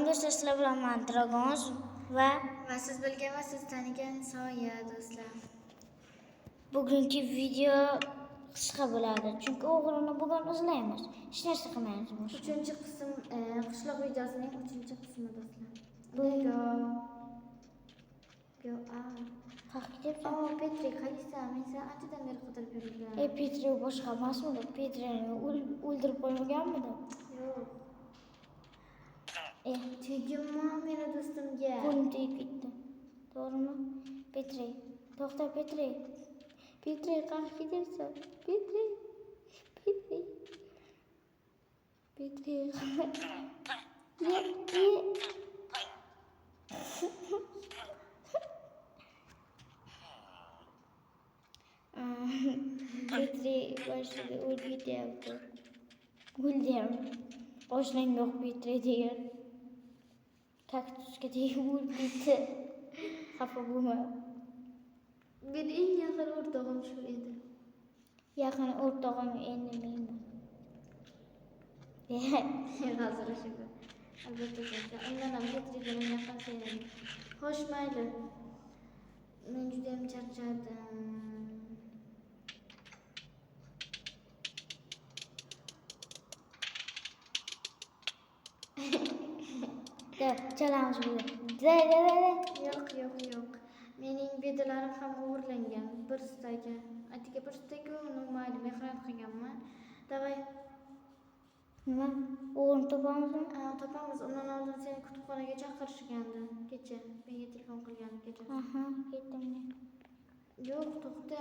Salom do'stlar, sizlar bilan men Dragons va siz bilgan va siz tanigan Soya do'stlar. bugungi video qisqa bo'ladi, chunki o'g'rini bugun izlaymiz. Hech narsa qilmaymiz boshqa. 3-qism qishloq videosining 3-qismi do'stlar. Bu Petri qayersan? Men seni anchadan beri qidirib yuribman. Petri boshqa emasmidi? Petrini o'ldirib qo'ymaganmidi? Yo'q. Tegimma meni do'stimga. Qo'lim tegib ketdi. To'g'rimi? Petri, to'xta Petri. Petri, qayerga ketyapsan? Petri. Petri boshiga o'lib ketyapti. O'ldiyam. Oshnang yo'q Petri degan. Kaktusga tegib o'lib ketdi. Xafa bo'lma. Men eng yaqin o'rtog'im shu edi. Yaqin o'rtog'im endi menman. Hazillashib. Albatta shuncha. Undan ham Petriga men yaqin sevdim. Xo'sh, mayli. Men juda ham charchadim. Chalamiz bo'ldi. Yo'q. Mening bedalarim ham o'g'irlangan. Bir staga. Atiga bir staga mayli mehnat qilganman. Davay. Nima? O'g'rini topamizmi? Topamiz. Undan oldin seni kutubxonaga chaqirishgandi. Kecha menga telefon qilgan kecha. Ketdim men. Yo'q, to'xta.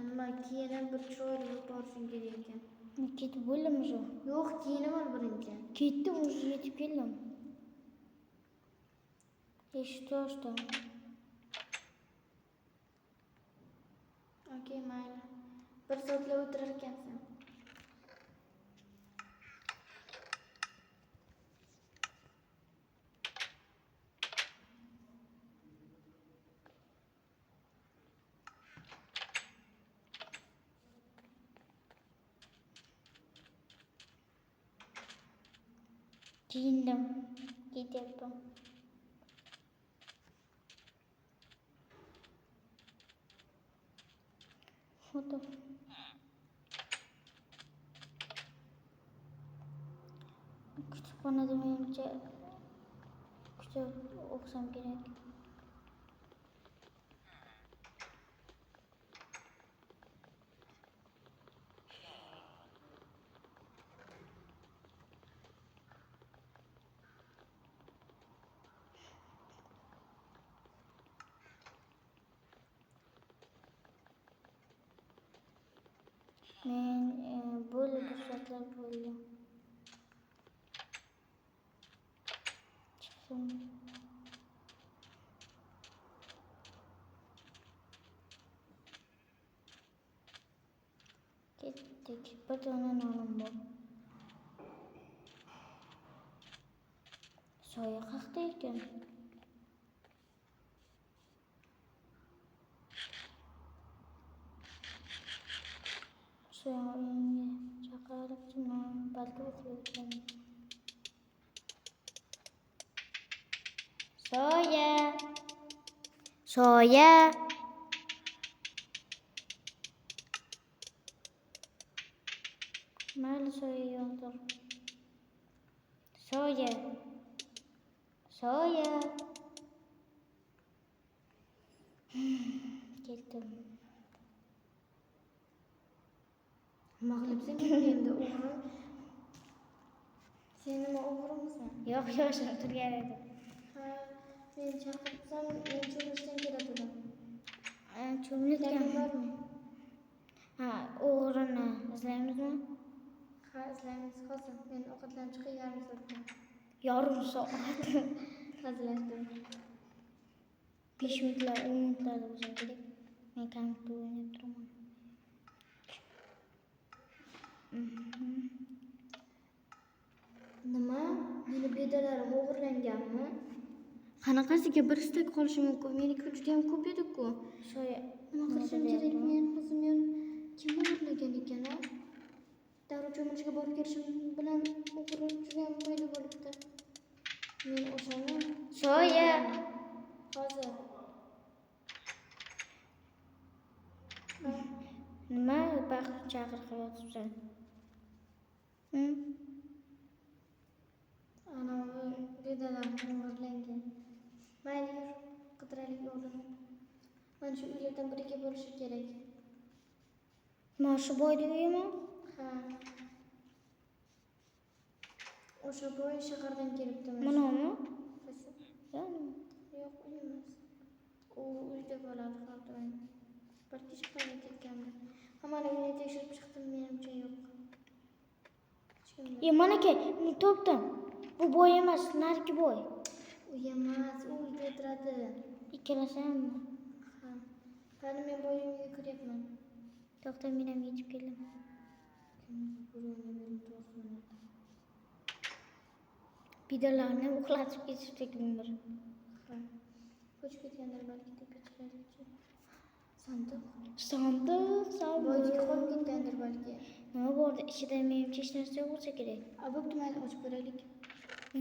Nima kiyinib bir chiroyli borishing kerak ekan. Ketib bo'ldimmi shu? Yo'q, kiyinib ol birinchi. Ketdim, o'zi yetib keldim. Eshikni ochdim. Okey, mayli. Bir soatlab o'tirar ekansan. Kiyindim. Ketyapman. Foto. Kutubxonada menimcha kitob o'qisam kerak. Men bo'ldi soatlar bo'ldi. Chiqdim. Ketdik. Bir dona nonim bor. Soya qayerda ekan? Soya uyimga chaqiribman. Balki uxlayotgan. Soya. Mayli Soya yoldir. Soya. Ketdim. Nima qilibsan endi o'g'rim? Sen nima o'g'rimsan? Yo'q, turgan edim. Men chaqirsam, men cho'milishdan keladilar. Cho'milgan bormi? O'g'rini izlaymizmi? Izlaymiz hozir. Men ovqatlanib chiqay yarim soatdan. Yarim soat. Hazillashdim. 5 minutlar, 10 minutlarda bo'lsa kerak. Men kompyuter o'ynab turaman. Nima? Meni bedalarim o'g'irlanganmi? Qanaqasiga bir istak qolishi mumkin? Meniki juda ham ko'p edi-ku. Soya. Nima qilishim kerak men? Hozir men kim o'g'irlagan ekan? Darrov cho'milishga borib kelishim bilan o'g'ri juda ham foyda bo'libdi. Men o'shani Soya. hozir. Nima baqir chaqir qilyapsan? Anavi bedalar o'g'irlangan. Mayli yur, qidiralik o'g'rini. Mana shu uylardan biriga bo'lishi kerak. Mana shu boyni uyimi? Ha. O'sha boy shahardan kelibdi. Manami? Qaysi? Yani. Yo'q, uy emas. U uyda bo'ladi hozir. Balki shaharga ketgandir. Hamma uyni tekshirib chiqdim, menimcha yo'q. Hech kim yo'q. Manaka, topdim. Bu boy emas, narigi boy. Uy emas, u uyda turadi. Ikkalasi ham. Ha. Qani men boy uyga kiryapman. To'xta, men ham yetib keldim. Bidalarni uxlatib ketibdi kimdir. Ha. Ko'chib ketgandir balki tepachlargacha. Sandiq. Sandiq. Boyga qolib ketgandir balki. Nima bordi? Ichida menimcha hech narsa bo'lsa kerak. Bo'pti, mayli ochib ko'raylik.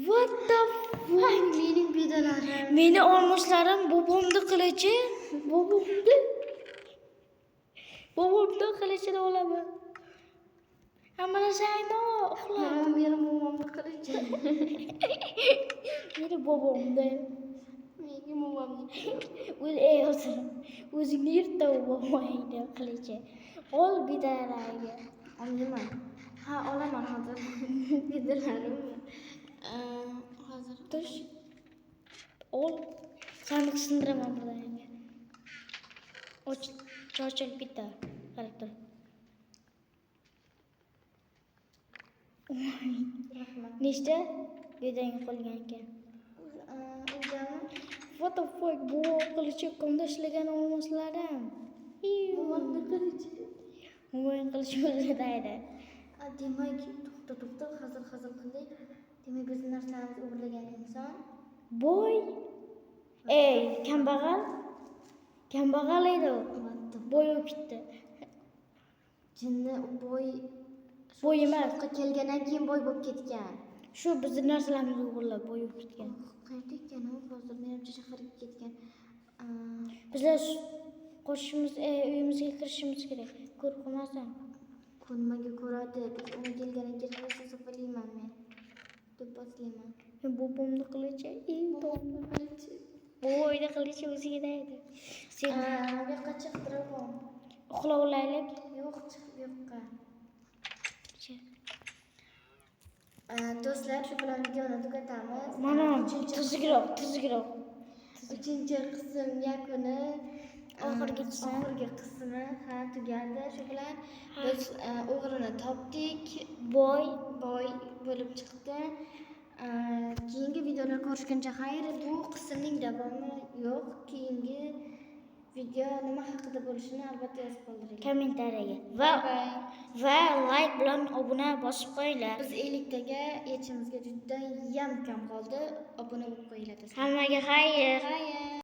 What the fuck? Mening bedalarim. Meni olmoshlarim bobomni qilichi. Bobomni qilichini olaman. Hamma narsa ayno uxlab. Meni momomni qilichi. Meni bobomni. Menga momomniki. O'zingni yirtda bobomni qilichi. Ol bidalarga. Olaman. Ha, olaman hozir. Bedalarim. Hozir Tush. Ol. Sandiq sindiraman birdaniga. Cho'chil bitta. Qarab tur. rahmat. Nechta bedang qolgan ekan? Uydami? What the fuck? Bu qilichi qanday ishlagan olmoslarim? Momomni qilichi. Mo'min qilichi o'zida edi. Demak, to'xta, hazil qildik. Demak, bizning narsalarimizni o'g'irlagan inson Boy. Ey, kambag'al edi u. Boy bo'lib ketdi. jinni boy emas. kelgandan keyin boy bo'lib ketgan. Shu bizning narsalarimizni o'g'irlab boy bo'lib ketgan. Qayerda ekan u? Hozir menimcha shaharga ketgan. Bizlar qo'shimiz, uyimizga kirishimiz kerak. Ko'rib qolmasin. Nimaga ko'radi? Biz uni kelganiga qarasa bilayman men. Deb boslayman. Men bobomni qilichi, Momomni qilichi. boyni qilichi o'zida edi. Sen Bu yoqqa chiqtiraman. uxlovlaylik. Yo'q, chiq bu yoqqa. Do'stlar, shu bilan videoni tugatamiz. Mana tuzukroq. 3-chi qism yakuni, Oxirgi qismi tugadi. Shu bilan biz o'g'rini topdik. Boy bo'lib chiqdi. Keyingi videolar ko'rishguncha xayr. Bu qismning davomi yo'q. Keyingi video nima haqida bo'lishini albatta yozib qoldiring. kommentariyaga va like bilan obuna bosib qo'yinglar. Biz 50 taga yetishimizga juda ham kam qoldi. Obuna bo'lib qo'yinglar. Hammaga xayr. Xayr.